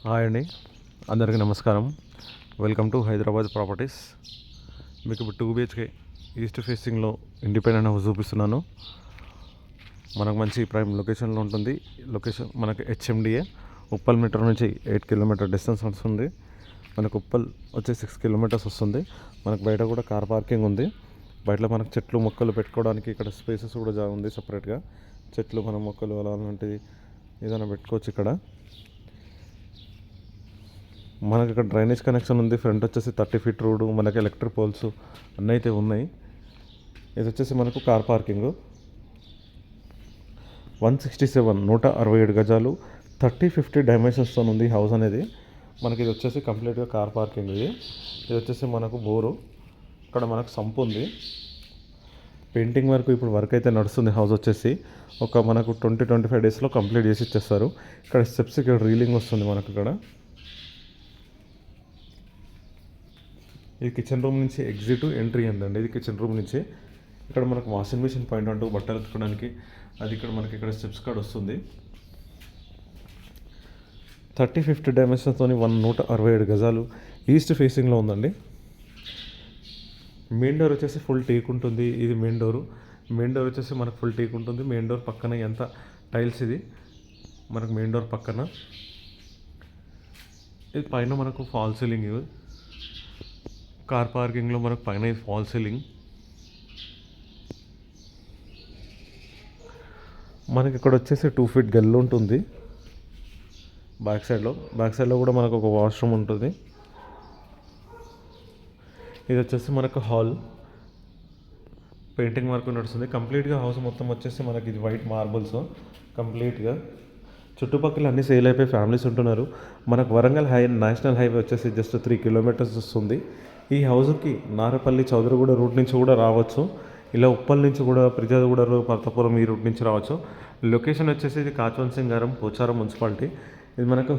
Hi అండి, అందరికీ నమస్కారం. Welcome to Hyderabad properties. మీకు ఇప్పుడు 2 BHK ఈస్ట్ ఫేసింగ్లో ఇండిపెండెంట్ హౌస్ చూపిస్తున్నాను. మనకు మంచి ప్రైమ్ లొకేషన్లో ఉంటుంది. లొకేషన్ మనకు HMDA ఉప్పల్ మీటర్ నుంచి 8 కిలోమీటర్ డిస్టెన్స్ వస్తుంది. మనకు ఉప్పల్ వచ్చి 6 కిలోమీటర్స్ వస్తుంది. మనకు బయట కూడా కార్ పార్కింగ్ ఉంది. బయట మనకు చెట్లు మొక్కలు పెట్టుకోవడానికి ఇక్కడ స్పేసెస్ కూడా ఉంది. సపరేట్గా చెట్లు మన మొక్కలు అలాంటివి ఏదైనా పెట్టుకోవచ్చు. ఇక్కడ మనకి ఇక్కడ డ్రైనేజ్ కనెక్షన్ ఉంది. ఫ్రంట్ వచ్చేసి 30 feet రోడ్డు, మనకి ఎలక్ట్రిక్ పోల్స్ అన్నీ అయితే ఉన్నాయి. ఇది వచ్చేసి మనకు కార్ పార్కింగ్ 167 గజాలు 30-50 డైమెన్షన్స్తో ఉంది హౌస్ అనేది. మనకి ఇది వచ్చేసి కంప్లీట్గా కార్ పార్కింగ్. ఇది వచ్చేసి మనకు బోరు, ఇక్కడ మనకు సంపు ఉంది. పెయింటింగ్ వరకు ఇప్పుడు వర్క్ అయితే నడుస్తుంది. హౌస్ వచ్చేసి మనకు 20-25 డేస్లో కంప్లీట్ చేసి ఇచ్చేస్తారు. ఇక్కడ స్టెప్స్ ఇక్కడ రీలింగ్ వస్తుంది మనకు. ఇక్కడ ఇది కిచెన్ రూమ్ నుంచి ఎగ్జిట్ ఎంట్రీ ఉందండి. ఇది కిచెన్ రూమ్ నుంచి ఇక్కడ మనకు వాషింగ్ మిషన్ పాయింట్ అంటూ బట్టలు ఎత్తుకోవడానికి అది ఇక్కడ మనకి ఇక్కడ స్టెప్స్ కార్డ్ వస్తుంది. 30-50 డైమెన్షన్స్తో 167 గజాలు ఈస్ట్ ఫేసింగ్లో ఉందండి. మెయిన్ డోర్ వచ్చేసి ఫుల్ టేక్ ఉంటుంది. ఇది మెయిన్ డోర్ వచ్చేసి మనకు ఫుల్ టేక్ ఉంటుంది. మెయిన్ డోర్ పక్కన ఎంత టైల్స్ ఇది మనకు మెయిన్ డోర్ పక్కన. ఇది పైన మనకు ఫాల్ సీలింగ్. కార్ పార్కింగ్లో మనకు పైన ఫాల్ సీలింగ్. మనకి ఇక్కడ వచ్చేసి 2 feet గల్లు ఉంటుంది. బ్యాక్ సైడ్లో కూడా మనకు ఒక వాష్రూమ్ ఉంటుంది. ఇది వచ్చేసి మనకు హాల్, పెయింటింగ్ వర్క్ నడుస్తుంది. కంప్లీట్గా హౌస్ మొత్తం వచ్చేసి మనకి ఇది వైట్ మార్బుల్స్ కంప్లీట్గా. చుట్టుపక్కల అన్ని సేల్ అయిపోయి ఫ్యామిలీస్ ఉంటున్నారు. మనకు వరంగల్ నేషనల్ హైవే వచ్చేసి జస్ట్ 3 kilometers వస్తుంది. ఈ హౌస్కి నారపల్లి చౌదరిగూడ రూట్ నుంచి కూడా రావచ్చు. ఇలా ఉప్పల్ నుంచి కూడా ప్రిజాదగూడ పర్తపురం ఈ రూట్ నుంచి రావచ్చు. లొకేషన్ వచ్చేసి ఇది కాచవన్ సింగారం పోచారం మున్సిపాలిటీ. ఇది మనకు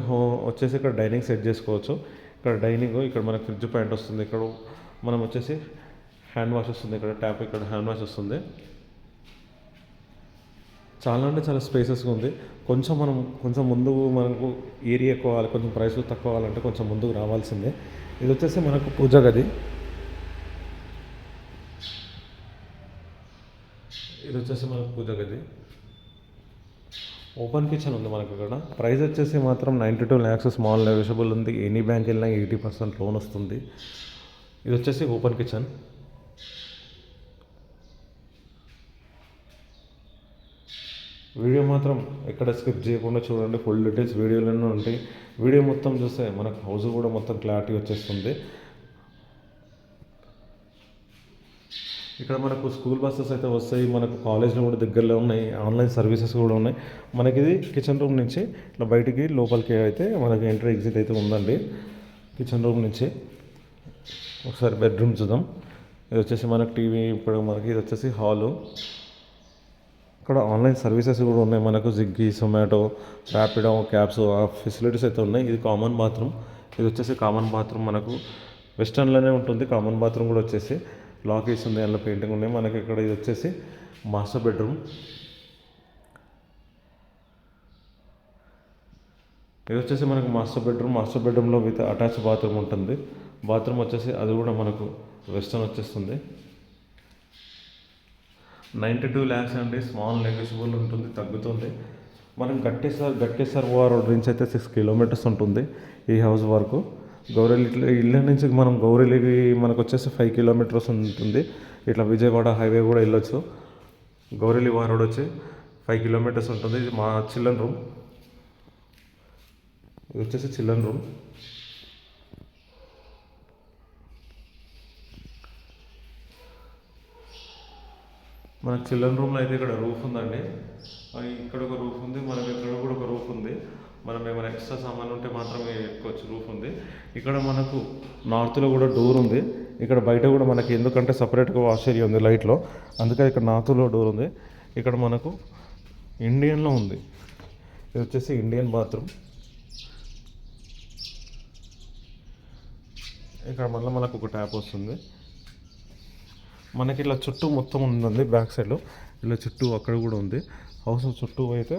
వచ్చేసి ఇక్కడ డైనింగ్ సెట్ చేసుకోవచ్చు. ఇక్కడ డైనింగ్, ఇక్కడ మనకు ఫ్రిడ్జ్ పాయింట్ వస్తుంది. ఇక్కడ మనం వచ్చేసి హ్యాండ్ వాష్ వస్తుంది. ఇక్కడ ట్యాప్, ఇక్కడ హ్యాండ్ వాష్ వస్తుంది. చాలా అంటే చాలా స్పేసెస్గా ఉంది. కొంచెం ముందు మనకు ఏరియా ఎక్కువ కావాలి, కొంచెం ప్రైస్ తక్కువ కావాలంటే కొంచెం ముందుకు రావాల్సిందే. ఇది వచ్చేసి మనకు పూజ గది. ఓపెన్ కిచెన్ ఉంది మనకు ఇక్కడ. ప్రైస్ వచ్చేసి మాత్రం 92 lakhs స్మాల్ నెగోషియబుల్ ఉంది. ఎనీ బ్యాంక్ వెళ్ళినా 80% లోన్ వస్తుంది. ఇది వచ్చేసి ఓపెన్ కిచెన్. వీడియో మాత్రం ఎక్కడ స్కిప్ చేయకుండా చూడండి. ఫుల్ డీటెయిల్స్ వీడియోలోనే ఉంటాయి. వీడియో మొత్తం చూస్తే మనకు హౌస్ కూడా మొత్తం క్లారిటీ వచ్చేస్తుంది. ఇక్కడ మనకు స్కూల్ బస్సెస్ అయితే వస్తాయి. మనకు కాలేజ్లో కూడా దగ్గరలో ఉన్నాయి. ఆన్లైన్ సర్వీసెస్ కూడా ఉన్నాయి. మనకి ఇది కిచెన్ రూమ్ నుంచి ఇట్లా బయటికి లోపలికి అయితే మనకి ఎంట్రీ ఎగ్జిట్ అయితే ఉందండి. కిచెన్ రూమ్ నుంచి ఒకసారి బెడ్రూమ్ చూద్దాం. ఇది వచ్చేసి మనకు టీవీ. ఇప్పుడు మనకి ఇది వచ్చేసి హాలు. ఇక్కడ ఆన్లైన్ సర్వీసెస్ కూడా ఉన్నాయి మనకు. స్విగ్గీ, జొమాటో, ర్యాపిడో, క్యాబ్స్ ఆ ఫెసిలిటీస్ అయితే ఉన్నాయి. ఇది కామన్ బాత్రూమ్. ఇది వచ్చేసి కామన్ బాత్రూమ్ మనకు వెస్టర్న్లోనే ఉంటుంది. కామన్ బాత్రూమ్ కూడా వచ్చేసి లాక్ వేసి ఉంది, అందులో పెయింటింగ్ ఉన్నాయి మనకి. ఇక్కడ ఇది వచ్చేసి మాస్టర్ బెడ్రూమ్. ఇది వచ్చేసి మనకు మాస్టర్ బెడ్రూమ్లో విత్ అటాచ్ బాత్రూమ్ ఉంటుంది. బాత్రూమ్ వచ్చేసి అది కూడా మనకు వెస్టర్న్ వచ్చేస్తుంది. 92 lakhs అండి. స్మాల్ నెగోషియబుల్ ఉంటుంది, తగ్గుతుంది. మనం గట్టేశ్వర్ రోడ్ నుంచి అయితే 6 kilometers ఉంటుంది ఈ హౌస్ వరకు. ఇళ్ళ నుంచి మనం గౌరెలికి మనకు వచ్చేసి 5 kilometers ఉంటుంది. ఇట్లా విజయవాడ హైవే కూడా వెళ్ళొచ్చు. గౌరెలి రోడ్ వచ్చి 5 kilometers ఉంటుంది. ఇది మా చిల్డ్రన్ రూమ్. ఇది వచ్చేసి చిల్డ్రన్ రూమ్. మన చిల్డ్రన్ రూమ్లో అయితే ఇక్కడ రూఫ్ ఉందండి. ఇక్కడ ఒక రూఫ్ ఉంది, మనకి ఇక్కడ కూడా ఒక రూఫ్ ఉంది. మనం ఏమైనా ఎక్స్ట్రా సామాన్లు ఉంటే మాత్రమే ఎక్కువచ్చు. రూఫ్ ఉంది. ఇక్కడ మనకు నార్త్లో కూడా డోర్ ఉంది. ఇక్కడ బయట కూడా మనకి ఎందుకంటే సపరేట్గా వాష్ ఏరియా ఉంది లైట్లో, అందుకే ఇక్కడ నార్త్లో డోర్ ఉంది. ఇక్కడ మనకు ఇండియన్లో ఉంది. ఇది వచ్చేసి ఇండియన్ బాత్రూమ్. ఇక్కడ మళ్ళీ మనకు ఒక ట్యాప్ వస్తుంది. మనకి ఇలా చుట్టూ మొత్తం ఉందండి. బ్యాక్ సైడ్లో ఇలా చుట్టూ అక్కడ కూడా ఉంది. హౌస్ చుట్టూ అయితే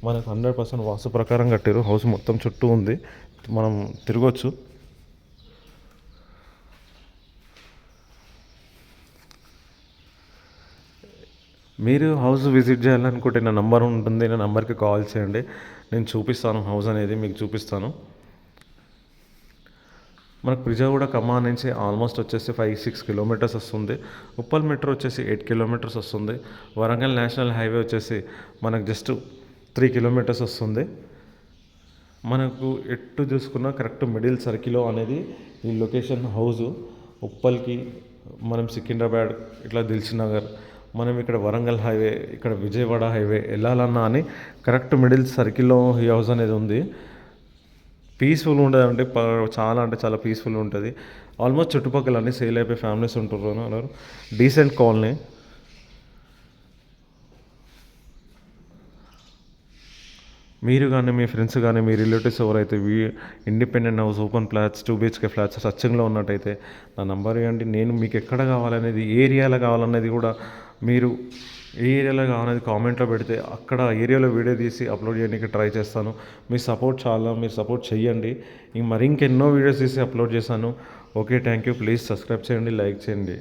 మనకు 100% వాస్తు ప్రకారం కట్టారు. హౌస్ మొత్తం చుట్టూ ఉంది. మనం తిరగవచ్చు. మీరు హౌస్ విజిట్ చేయాలనుకుంటే నా నంబర్ ఉంటుంది, నా నంబర్కి కాల్ చేయండి. నేను చూపిస్తాను, హౌస్ అనేది మీకు చూపిస్తాను. మనకు ప్రిజాగూడ ఖమ్మం నుంచి ఆల్మోస్ట్ వచ్చేసి 5-6 కిలోమీటర్స్ వస్తుంది. ఉప్పల్ మెట్రో వచ్చేసి 8 కిలోమీటర్స్ వస్తుంది. వరంగల్ నేషనల్ హైవే వచ్చేసి మనకు జస్ట్ 3 కిలోమీటర్స్ వస్తుంది. మనకు ఎటు చూసుకున్నా కరెక్ట్ మిడిల్ సర్కిల్లో అనేది ఈ లొకేషన్ హౌస్. ఉప్పల్కి మనం సికింద్రాబాద్ ఇట్లా దిల్సుఖ్నగర్, మనం ఇక్కడ వరంగల్ హైవే, ఇక్కడ విజయవాడ హైవే వెళ్ళాలన్నా అని కరెక్ట్ మిడిల్ సర్కిల్లో ఈ హౌస్ అనేది ఉంది. పీస్ఫుల్ ఉంటుంది అంటే చాలా అంటే చాలా పీస్ఫుల్ ఉంటుంది. ఆల్మోస్ట్ చుట్టుపక్కల అన్ని సేల్ అయిపోయి ఫ్యామిలీస్ ఉంటున్నారు. Decent colony. మీరు కానీ మీ ఫ్రెండ్స్ కానీ మీ రిలేటివ్స్ ఎవరైతే independent house, open flats, 2 BHK flats సర్చింగ్లో ఉన్నట్టయితే నా నంబర్ ఇవ్వండి. నేను మీకు ఎక్కడ కావాలనేది, ఏ ఏరియాలో కావాలనేది కూడా మీరు ఏ ఏరియాలో కావాలనేది కామెంట్లో పెడితే అక్కడ ఏరియాలో వీడియో తీసి అప్లోడ్ చేయడానికి ట్రై చేస్తాను. మీ సపోర్ట్ చాలా, మీరు సపోర్ట్ చేయండి. మరి ఇంకెన్నో వీడియోస్ తీసి అప్లోడ్ చేశాను. Okay, thank you. Please subscribe చేయండి, లైక్ చేయండి.